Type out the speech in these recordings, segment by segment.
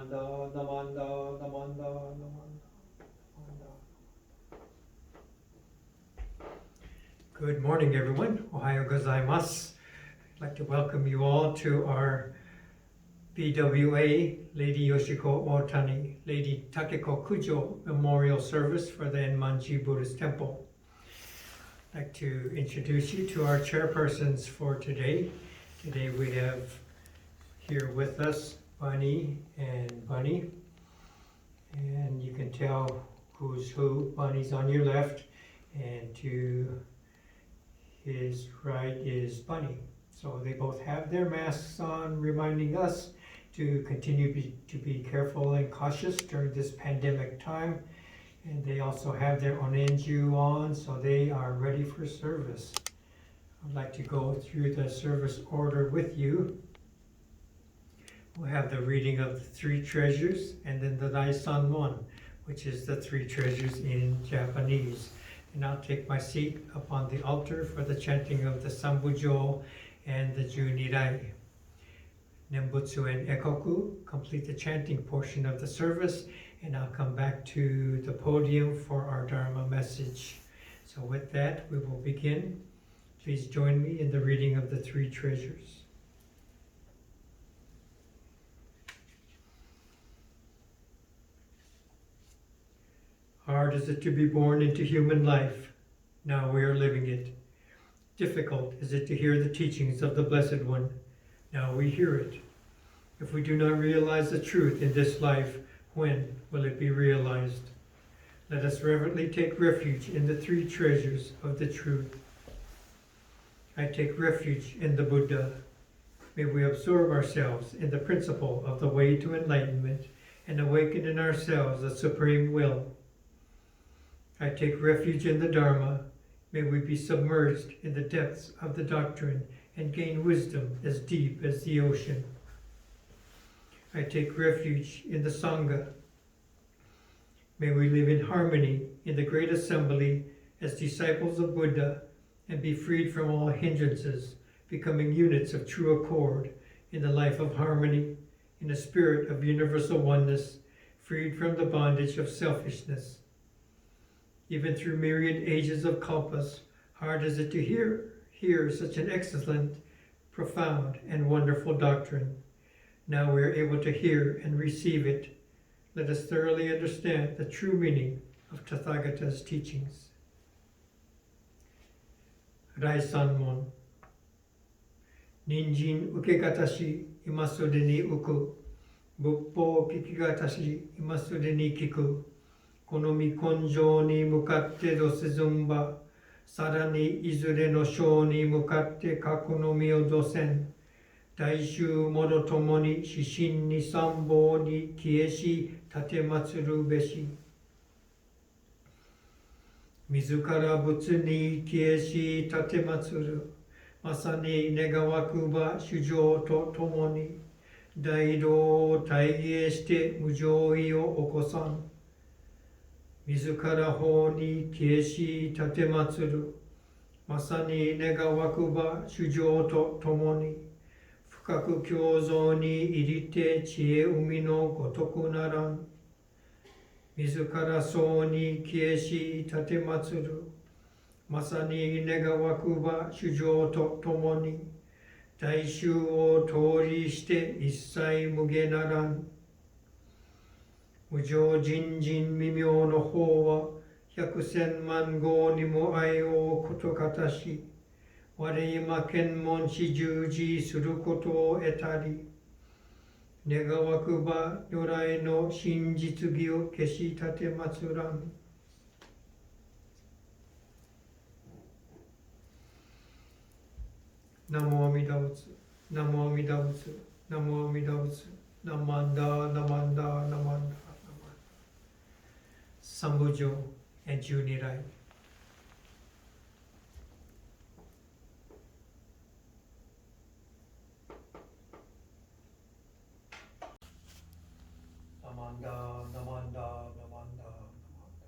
Namanda, Namanda, Namanda, Namanda, Namanda. Good morning, everyone. Ohayo gozaimasu. I'd like to welcome you all to our BWA, Lady Yoshiko Otani, Lady Takeko Kujo Memorial Service for the Enmanji Buddhist Temple. I'd like to introduce you to our chairpersons for today. Today we have here with us Bunny and Bunny. And you can tell who's who. Bunny's on your left, and to his right is Bunny. So they both have their masks on, reminding us to continue to be careful and cautious during this pandemic time. And they also have their onenju on, so they are ready for service. I'd like to go through the service order with you. We'll have the reading of the three treasures, and then the Dai Sanmon, which is the three treasures in Japanese. And I'll take my seat upon the altar for the chanting of the Sambujo and the Ni Rai. Nembutsu and Ekoku complete the chanting portion of the service, and I'll come back to the podium for our Dharma message. So with that, we will begin. Please join me in the reading of the three treasures. Hard is it to be born into human life. Now we are living it. Difficult is it to hear the teachings of the Blessed One. Now we hear it. If we do not realize the truth in this life, when will it be realized? Let us reverently take refuge in the three treasures of the truth. I take refuge in the Buddha. May we absorb ourselves in the principle of the way to enlightenment and awaken in ourselves the supreme will. I take refuge in the Dharma. May we be submerged in the depths of the doctrine and gain wisdom as deep as the ocean. I take refuge in the Sangha. May we live in harmony in the great assembly as disciples of Buddha and be freed from all hindrances, becoming units of true accord in the life of harmony, in a spirit of universal oneness, freed from the bondage of selfishness. Even through myriad ages of kalpas, hard is it to hear such an excellent, profound, and wonderful doctrine. Now we are able to hear and receive it. Let us thoroughly understand the true meaning of Tathagata's teachings. Rai Sanmon. Ninjin ukegatashi imasude ni uku. Buppo kikigatashi imasude ni kiku. このみ根性に向かってどせずんば、さらにいずれの章に向かって過去のみをどせん。大衆もろともに指針に参謀に消えし、立てまつるべし。自ら仏に消えし、立てまつる。まさに願わくば主情とともに、大道を体現して無常意を起こさん。自ら法に消えし立てまつる。まさに願わくば主情とともに、深く共造に入りて知恵海のごとくならん。自らそうに消えし立てまつる。まさに願わくば主情とともに、大衆を通りして一切無下ならん。無常人人未妙の法は百千万号にも愛をことかたし、我今検問し従事することを得たり、願わくば如来の真実義を消し立てまつらん。ナモアミダ仏、ナモアミダ仏、ナモアミダ仏、ナマンダ、ナマンダ、ナマンダ。Sambujo and Ni Rai. Namanda, Namanda, Namanda, Namanda.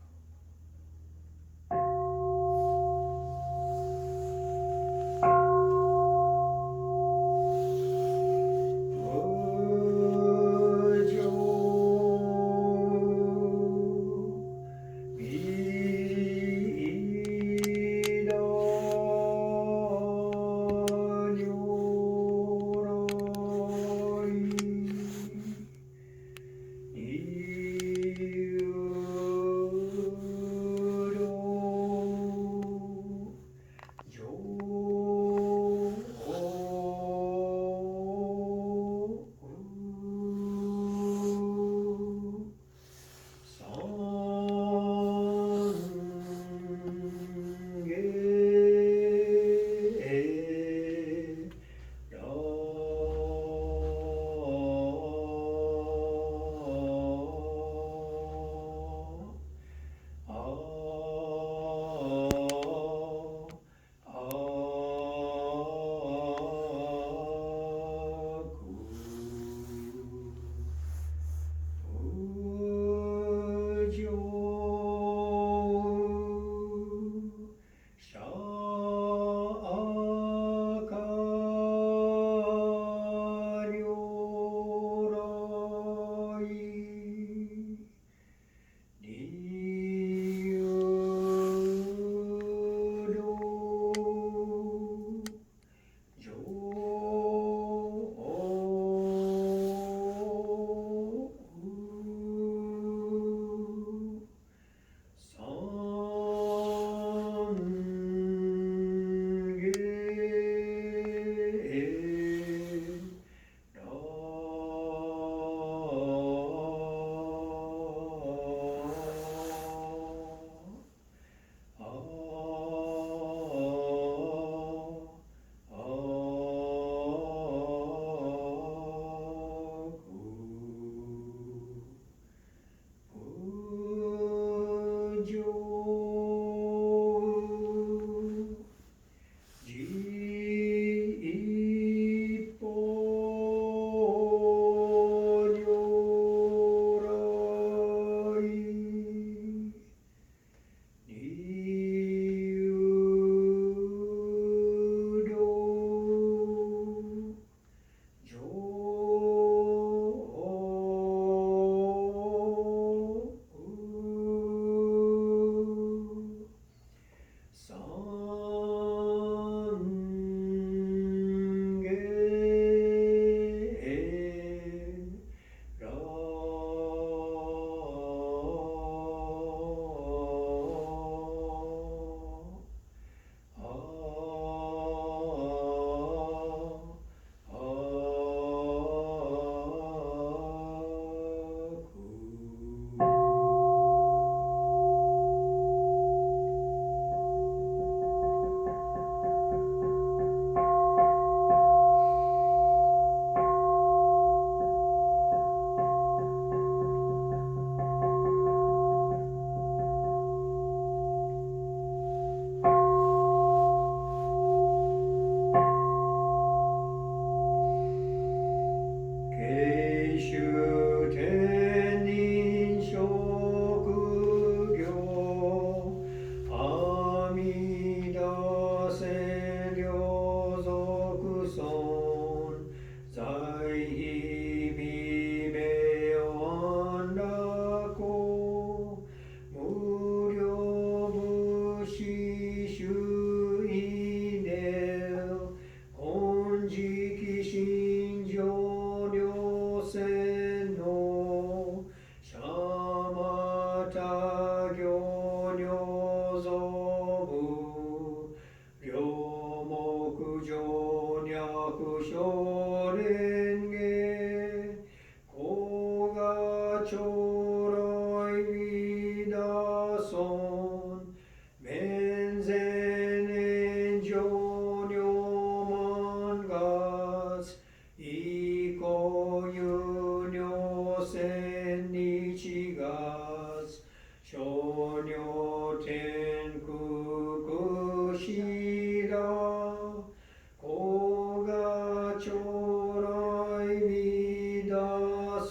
略書蓮華古賀将来弥陀尊面前年上如満月以降有如千日月少如天空しら古賀将来弥陀尊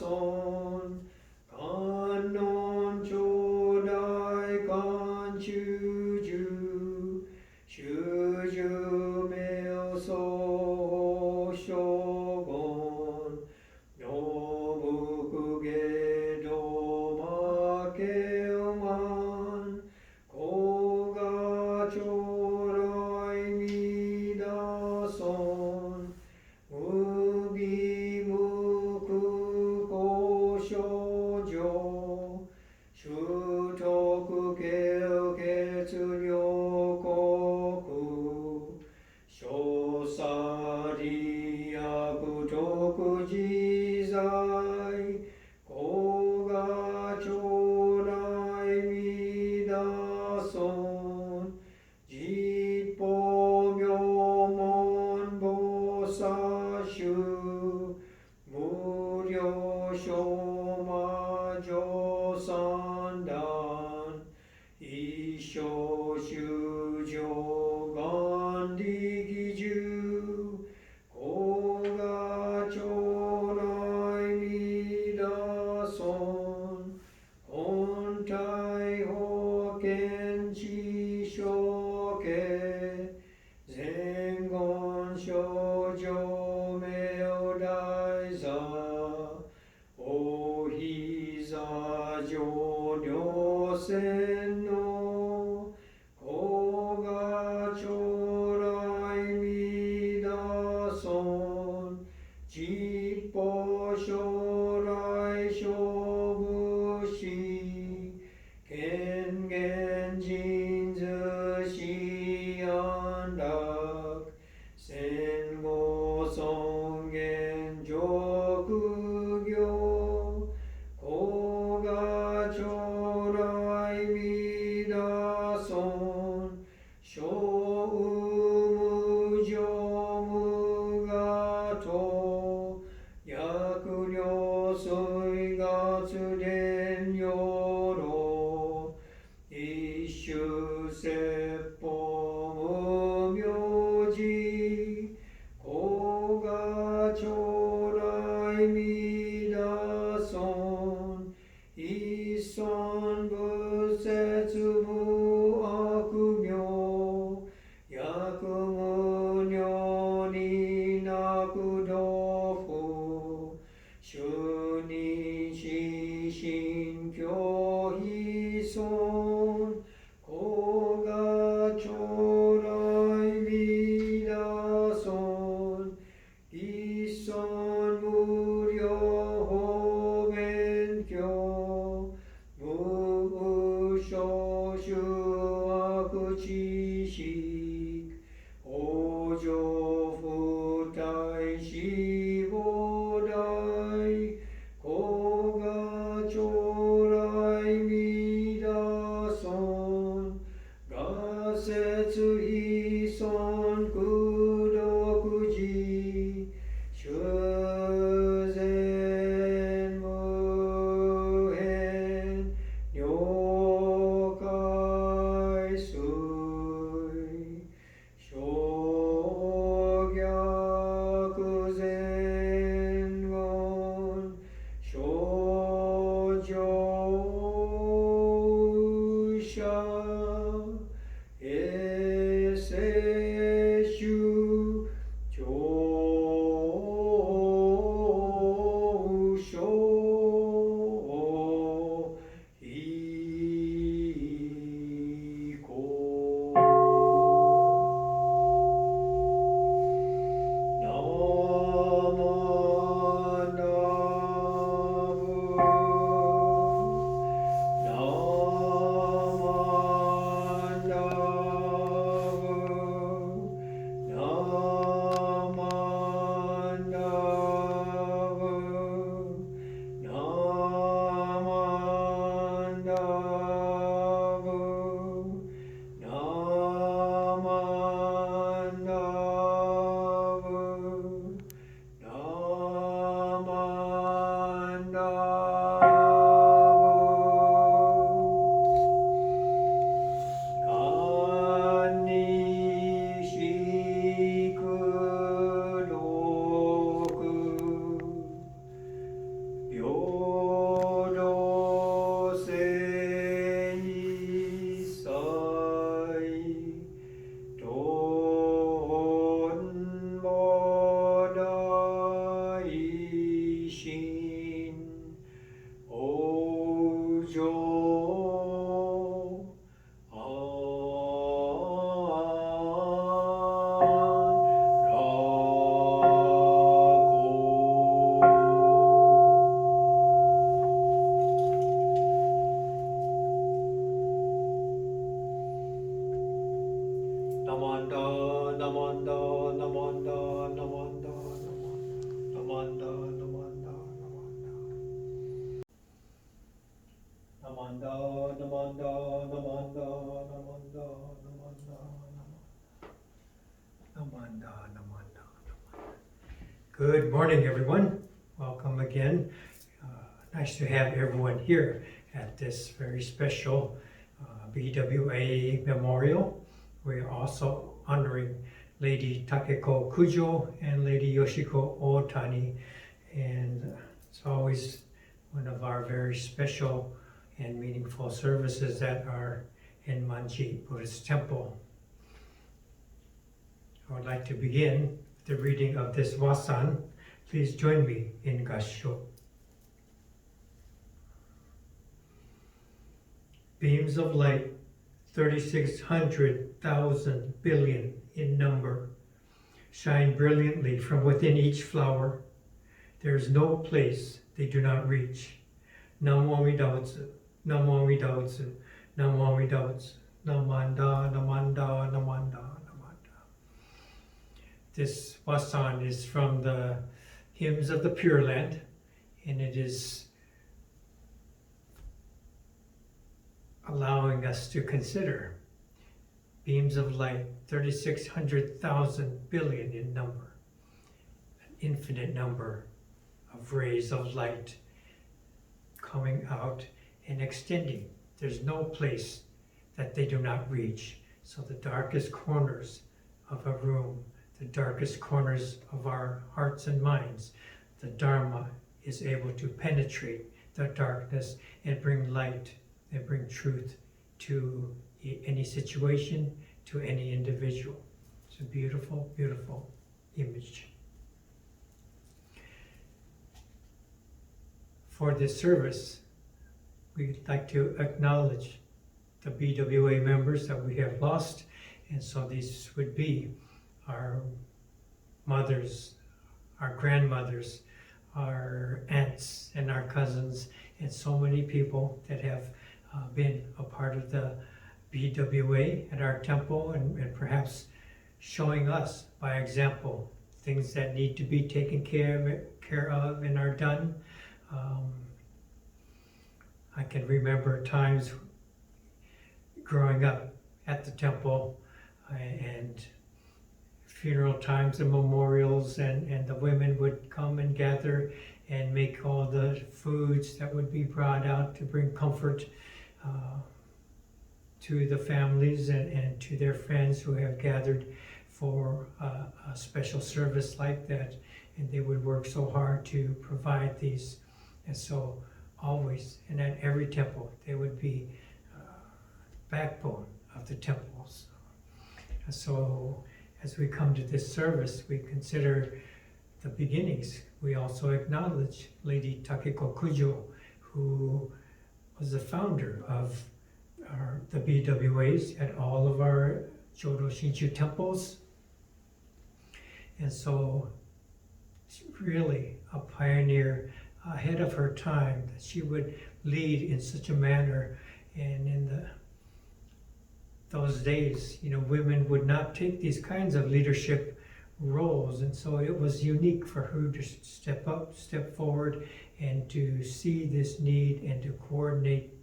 観音頂戴観中樹修十名相諸言能無下道魔慶満古賀将来弥陀尊無義無苦高所上修徳経血良国小さ利悪徳自在古賀将来弥陀尊実法名門菩薩衆無量小魔女三段一生修上願力中古賀将来弥陀尊本体保険知正家前言少女名大座お膝上如千の古賀将来弥陀尊実法将来勝負し権限人図し安楽戦後尊厳上行古賀将来弥陀尊小無常無我と薬量水月伝養老一種説法無名字古賀将来弥陀尊一尊仏説無悪名薬無如になく道夫主任死信教非尊古賀将来弥陀尊一尊無量法勉強無所修悪知識往生不退死亡大古賀将来弥陀尊我説非尊功徳寺修善無変了解水小逆善 Good morning, everyone. Welcome again. Nice to have everyone here at this very special BWA memorial. We're also honoring Lady Takeko Kujo and Lady Yoshiko Otani, and it's always one of our very special and meaningful services at our Enmanji Buddhist temple. I would like to begin the reading of this wasan. Please join me in Gassho. Beams of light, 3,600,000 billion in number, shine brilliantly from within each flower. There is no place they do not reach. Namo Amida, Namo Amida, Namo Amida, Namanda, Namanda, Namanda. This wasan is from the Hymns of the Pure Land, and it is allowing us to consider beams of light, 3,600,000 billion in number, an infinite number of rays of light coming out and extending. There's no place that they do not reach. So the darkest corners of a room, the darkest corners of our hearts and minds, the Dharma is able to penetrate the darkness and bring light and bring truth to any situation, to any individual. It's a beautiful, beautiful image. For this service, we'd like to acknowledge the BWA members that we have lost, and so these would be our mothers, our grandmothers, our aunts and our cousins, and so many people that have been a part of the BWA at our temple, and perhaps showing us by example things that need to be taken care of and are done. I can remember times growing up at the temple and funeral times and memorials, and the women would come and gather and make all the foods that would be brought out to bring comfort to the families and to their friends who have gathered for a special service like that. And they would work so hard to provide these. And so always, and at every temple, they would be backbone of the temples. And so as we come to this service, we consider the beginnings. We also acknowledge Lady Takeko Kujo, who was the founder of the BWAs at all of our Jodo Shinchu temples. And so she's really a pioneer ahead of her time, that she would lead in such a manner. And in those days, women would not take these kinds of leadership roles, and so it was unique for her to step up, step forward, and to see this need and to coordinate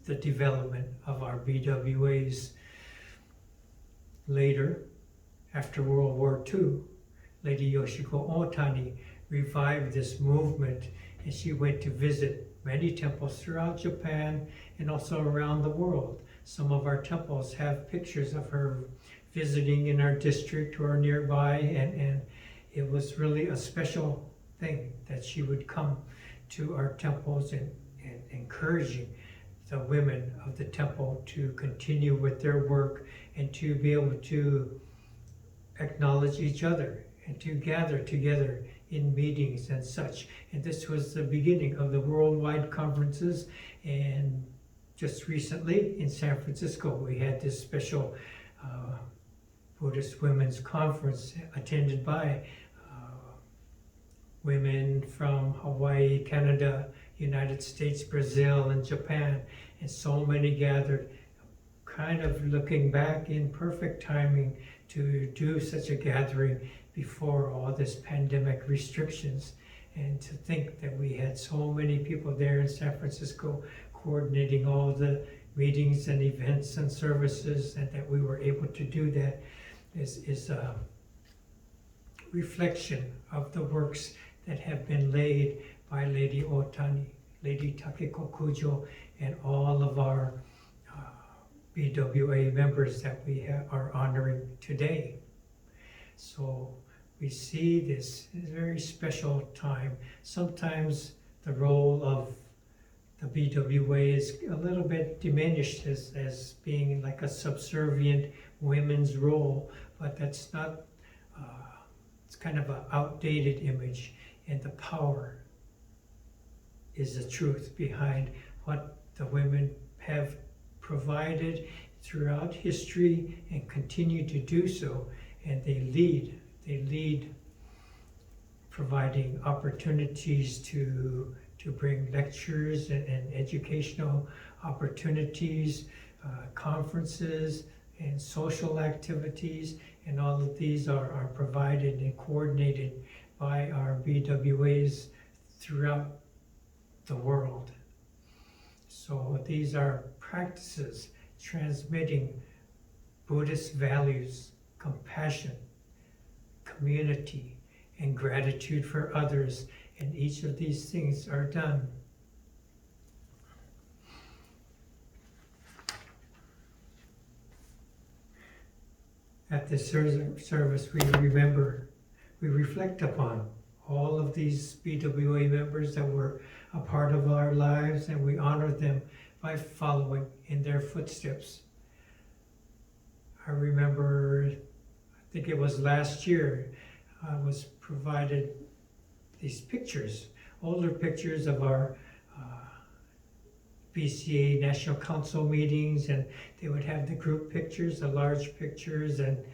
the development of our BWAs. Later, after World War II, Lady Yoshiko Otani revived this movement, and she went to visit many temples throughout Japan and also around the world. Some of our temples have pictures of her visiting in our district or nearby, and it was really a special thing that she would come to our temples and encouraging the women of the temple to continue with their work and to be able to acknowledge each other and to gather together in meetings and such. And this was the beginning of the worldwide conferences. And just recently in San Francisco, we had this special Buddhist Women's Conference attended by women from Hawaii, Canada, United States, Brazil, and Japan. And so many gathered, kind of looking back in perfect timing to do such a gathering before all this pandemic restrictions. And to think that we had so many people there in San Francisco coordinating all the meetings and events and services, and that we were able to do that is reflection of the works that have been laid by Lady Otani, Lady Takeko Kujo, and all of our BWA members that we are honoring today. So we see this very special time. Sometimes the role of the BWA is a little bit diminished as being like a subservient women's role, but that's not, it's kind of an outdated image, and the power is the truth behind what the women have provided throughout history and continue to do so, and they lead providing opportunities to bring lectures and educational opportunities, conferences and social activities, and all of these are provided and coordinated by our BWAs throughout the world. So these are practices transmitting Buddhist values, compassion, community, and gratitude for others, and each of these things are done. At this service, we reflect upon all of these BWA members that were a part of our lives, and we honor them by following in their footsteps. I remember, I think it was last year, I was provided these pictures, older pictures of our BCA National Council meetings, and they would have the group pictures, the large pictures, and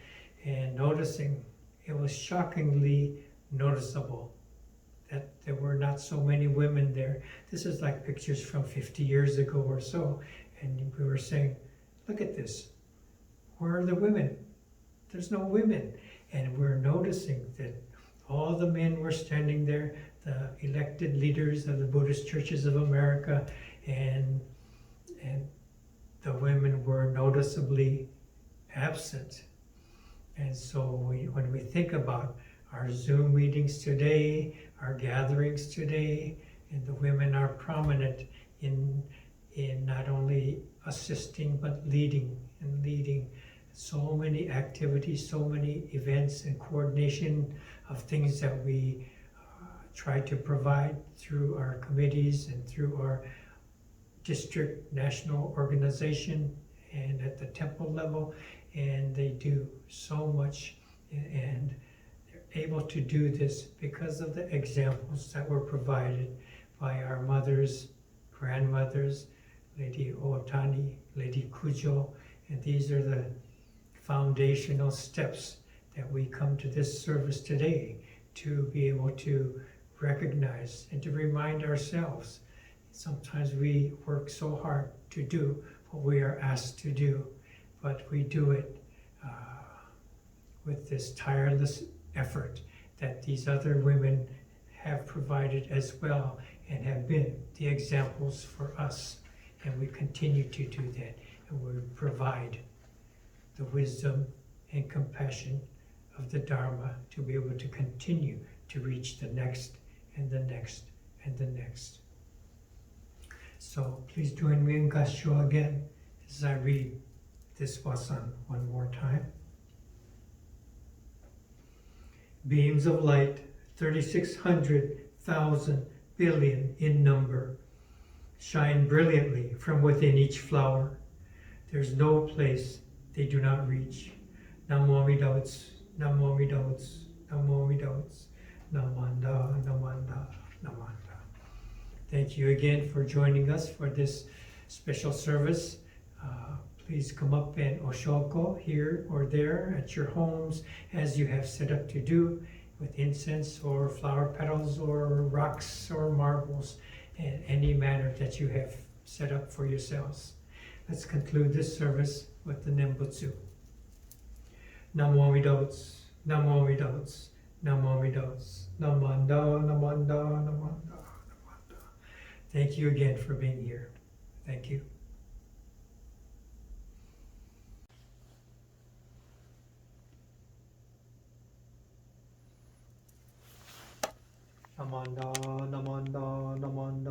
noticing, it was shockingly noticeable that there were not so many women there. This is like pictures from 50 years ago or so, and we were saying, look at this, where are the women? There's no women. And we're noticing that all the men were standing there, the elected leaders of the Buddhist churches of America, and the women were noticeably absent. And so when we think about our Zoom meetings today, our gatherings today, and the women are prominent in not only assisting but leading so many activities, so many events and coordination of things that we try to provide through our committees and through our district national organization and at the temple level, and they do so much, and they're able to do this because of the examples that were provided by our mothers, grandmothers, Lady Otani, Lady Kujo, and these are the foundational steps that we come to this service today to be able to recognize and to remind ourselves. Sometimes we work so hard to do what we are asked to do, but we do it with this tireless effort that these other women have provided as well and have been the examples for us, and we continue to do that, and we provide the wisdom and compassion of the Dharma to be able to continue to reach the next and the next and the next. So please join me in Gassho again as I read this wasan one more time. Beams of light, 3,600,000 billion in number, shine brilliantly from within each flower. There's no place they do not reach. Namo Amida, Namo Amida, Namo Amida, Namanda, Namanda, Namanda. Thank you again for joining us for this special service. Please come up and Oshoko here or there at your homes as you have set up to do with incense or flower petals or rocks or marbles in any manner that you have set up for yourselves. Let's conclude this service with the Nembutsu. Namo Amida, Namo Amida, Namo Amida, Namanda, Namanda, Namanda, Namanda. Thank you again for being here. Thank you. Namanda, namanda, namanda.